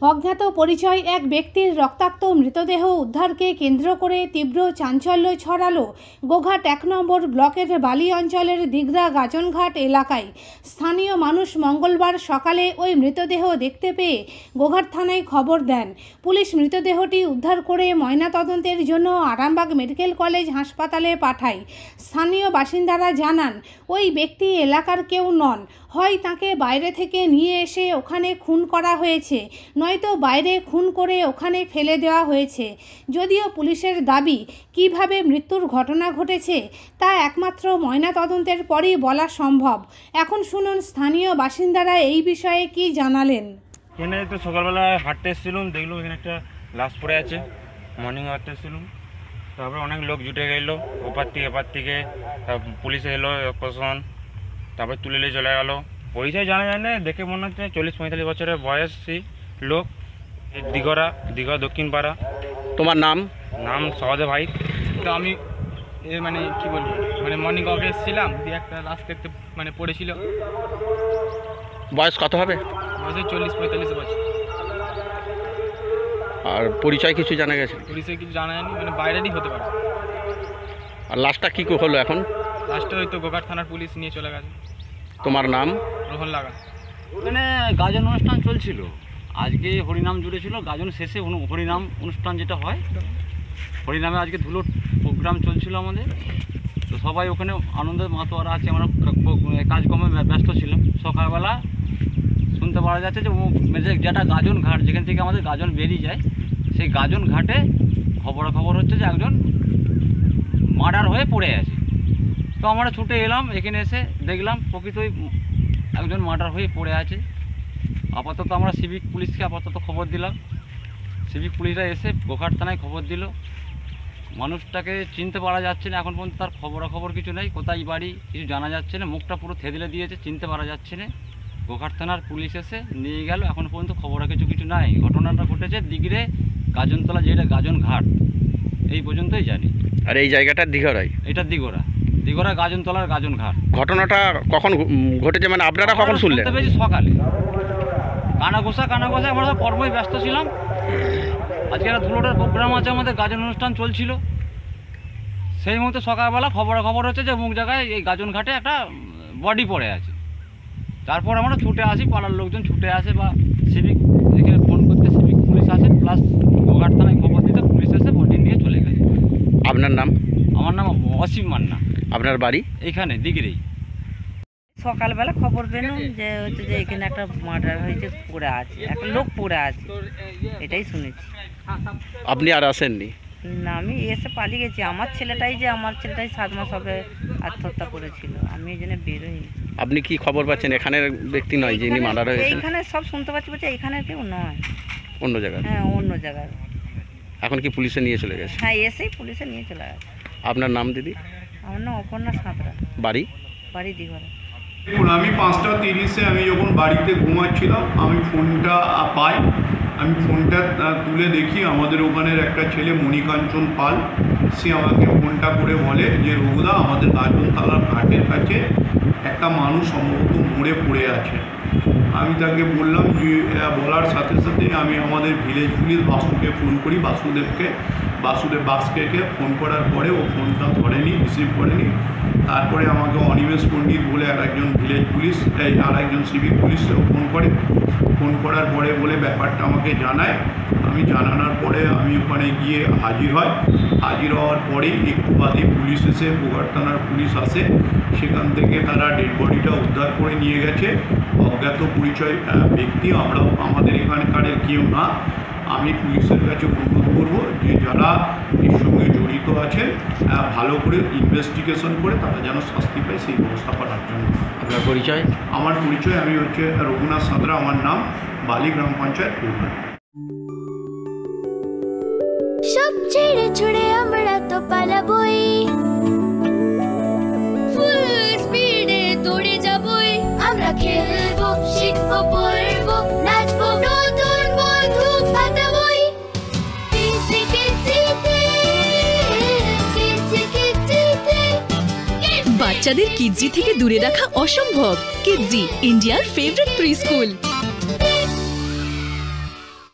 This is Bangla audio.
অজ্ঞাত পরিচয় এক ব্যক্তির রক্তাক্ত মৃতদেহ উদ্ধারকে কেন্দ্র করে তীব্র চাঞ্চল্য ছড়ালো গোঘাট ১ নম্বর ব্লকের বালি অঞ্চলের দিগরা গাজনঘাট এলাকায়। স্থানীয় মানুষ মঙ্গলবার সকালে ওই মৃতদেহ দেখতে পেয়ে গোঘাট থানায় খবর দেন। পুলিশ মৃতদেহটি উদ্ধার করে ময়নাতদন্তের জন্য আরামবাগ মেডিকেল কলেজ হাসপাতালে পাঠায়। স্থানীয় বাসিন্দারা জানান, ওই ব্যক্তি এলাকার কেউ নন, হয় তাকে বাইরে থেকে নিয়ে এসে ওখানে খুন করা হয়েছে, নয়তো বাইরে খুন করে ওখানে ফেলে দেওয়া হয়েছে। যদিও পুলিশের দাবি কিভাবে মৃত্যুর ঘটনা ঘটেছে তা একমাত্র ময়নাতদন্তের পরই বলা সম্ভব। এখন শুনুন স্থানীয় বাসিন্দারা এই বিষয়ে কি জানালেন। এখানে তো সকালবেলা হাঁটতে এসেছিলাম, দেখলাম এখানে একটা লাশ পড়ে আছে। মর্নিং হাঁটতে এসেছিলাম, তারপরে অনেক লোক জুটে গেল, ওপার থেকে এপার থেকে পুলিশ এলো, প্রশাসন, তারপরে তুলে নিয়ে চলে গেল। পরিচয় জানা যায় না, দেখে মনে হচ্ছে 40-45 বছরের বয়সী লোক, দিঘা দক্ষিণ পাড়া। তোমার নাম? নাম সহদে ভাই। তো আমি কি বলবো, মর্নিং ওয়াকে এসেছিলাম, দিয়ে একটা লাশ দেখতে পড়েছিল। বয়স কত হবে? বয়স 40-45 বছর। আর পরিচয় কিছু জানা গেছে? পুলিশে কিছু জানা যায়নি, বাইরেরই হতে পারে। আর লাশটা কি হলো এখন? লাশটা হয়তো গোঘাট থানার পুলিশ নিয়ে চলে গেছে। তোমার নাম? রোহন লাগা। এখানে গাজন অনুষ্ঠান চলছিল, আজকে হরিনাম জুড়েছিল। গাজন শেষে হরিনাম অনুষ্ঠান যেটা হয়, হরিনামে আজকে ধুলোর প্রোগ্রাম চলছিল আমাদের। তো সবাই ওখানে আনন্দের মাতোয়ারা আছে, আমরা কাজকর্মে ব্যস্ত ছিলাম। সকালবেলা শুনতে পাওয়া যাচ্ছে যে যেটা গাজন ঘাট, যেখান থেকে আমাদের গাজন বেরিয়ে যায়, সেই গাজন ঘাটে খবর হচ্ছে যে একজন মার্ডার হয়ে পড়ে আছে। তো আমরা ছুটে এলাম, এখানে এসে দেখলাম প্রকৃতই একজন মার্ডার হয়ে পড়ে আছে। আপাতত আমরা সিভিক পুলিশকে খবর দিলাম। সিভিক পুলিশরা এসে গোঘাট থানায় খবর দিল। মানুষটাকে চিনতে পারা যাচ্ছে না, এখন পর্যন্ত তার খবর কিছু নেই, কোথায় বাড়ি কিছু জানা যাচ্ছে না। মুখটা পুরো থেদলে দিয়েছে, চিনতে পারা যাচ্ছে না। গোঘাট থানার পুলিশ এসে নিয়ে গেল, এখন পর্যন্ত কিছু নাই। ঘটনাটা ঘটেছে দিগরে গাজনতলা, যেটা গাজন ঘাট, এই পর্যন্তই জানি। আর এই জায়গাটা দিঘারাই? এটা দিঘরা গাজনতলার গাজন ঘাট। ঘটনাটা কখন ঘটেছে, আপনারা কখন শুনলেন? সকালে কানাঘোষা আমরা সব কর্মই ব্যস্ত ছিলাম। আজকে একটা ধুলোটার প্রোগ্রাম আছে আমাদের, গাজন অনুষ্ঠান চলছিল। সেই মুহূর্তে সকালবেলা খবর হচ্ছে যে অমুক জায়গায় এই গাজন ঘাটে একটা বডি পড়ে আছে। তারপর আমরা ছুটে আসি, পাড়ার লোকজন ছুটে আসে, বা সিভিক এখানে ফোন করতে সিভিক পুলিশ আসে, প্লাস গোঘাট থানায় খবর দিতে পুলিশ এসে বডি নিয়ে চলে গেছে। আপনার নাম? আমার নাম অসীম মান্না। আপনার বাড়ি? এইখানে দিগরেই। সকালবেলা খবর পেলাম যে এখানে একটা মার্ডার হয়েছে, পড়ে আছে, একটা লোক পড়ে আছে, এটাই শুনেছি। আপনি আর আসেননি? না, আমি এসে পালিয়ে গেছি। আমার ছেলেটাই 7 মাস হবে আত্মহত্যা করেছিল, আমি এই জন্য বেরোইনি। আপনি কি খবর পাচ্ছেন এখানের ব্যক্তি নয় যিনি মার্ডার হয়েছে? এইখানে সব শুনতে পাচ্ছি, বলছে এইখানে কেউ নয়, অন্য জায়গায়। হ্যাঁ, অন্য জায়গায়। এখন কি পুলিশে নিয়ে চলে গেছে? হ্যাঁ, এসেই পুলিশে নিয়ে চলে গেছে। আপনার নাম দিদি? আমার নাম অপর্ণা সাঁতরা। বাড়ি? বাড়ি দিঘরা। আমি 5:30-এ আমি যখন বাড়িতে ঘুমাচ্ছিলাম, আমি ফোনটা পাই। আমি ফোনটা তুলে দেখি আমাদের ওখানের একটা ছেলে মণিকাঞ্চন পাল, সে আমাকে ফোনটা করে বলে যে রঘুদা, আমাদের গাজনতলার ঘাটের কাছে একটা মানুষ সম্ভবত মরে পড়ে আছে। আমি তাকে বললাম যে, বলার সাথে সাথে আমি আমাদের ভিলেজ পুলিশ বাসুকে ফোন করি, বাসুদেব বাস্কেকে ফোন করার পরে ও ফোনটা ধরেনি, রিসিভ করেনি। তারপরে আমাকে অনিমেষ পণ্ডিত বলে আরেকজন ভিলেজ পুলিশ, আরেকজন সিভিক পুলিশও ফোন করার পরে বলে ব্যাপারটা আমাকে জানায়। আমি জানানোর পরে আমি ওখানে গিয়ে হাজির হওয়ার পরেই একটু বাদে পুলিশ এসে, গোঘাট থানার পুলিশ আসে। সেখান থেকে তারা ডেড বডিটা উদ্ধার করে নিয়ে গেছে। অজ্ঞাত পরিচয় ব্যক্তি, আমাদের এখানকার কেউ না। আমি পুলিশের কাছে অনুরোধ করব যে যারা এর সঙ্গে জড়িত আছে ভালো করে ইনভেস্টিগেশন করে তারা যেন শাস্তি পায়, সেই ব্যবস্থা করার জন্য। আপনার পরিচয়? আমার পরিচয়, আমি রঘুনাথ সাঁতরা, আমার নাম, বালি গ্রাম পঞ্চায়েত গোঘাট। সব ছেড়ে ছুড়ে আমরা তো পালাবই, ফুল স্পিডে দৌড়ে যাবই। আমরা খেলবো, শিখবো, পড়বো, নাচবো, নতুন বন্ধু পাতাবই। বাচ্চাদের কিডজি থেকে দূরে রাখা অসম্ভব। কিডজি, ইন্ডিয়ার ফেভারিট প্রি স্কুল।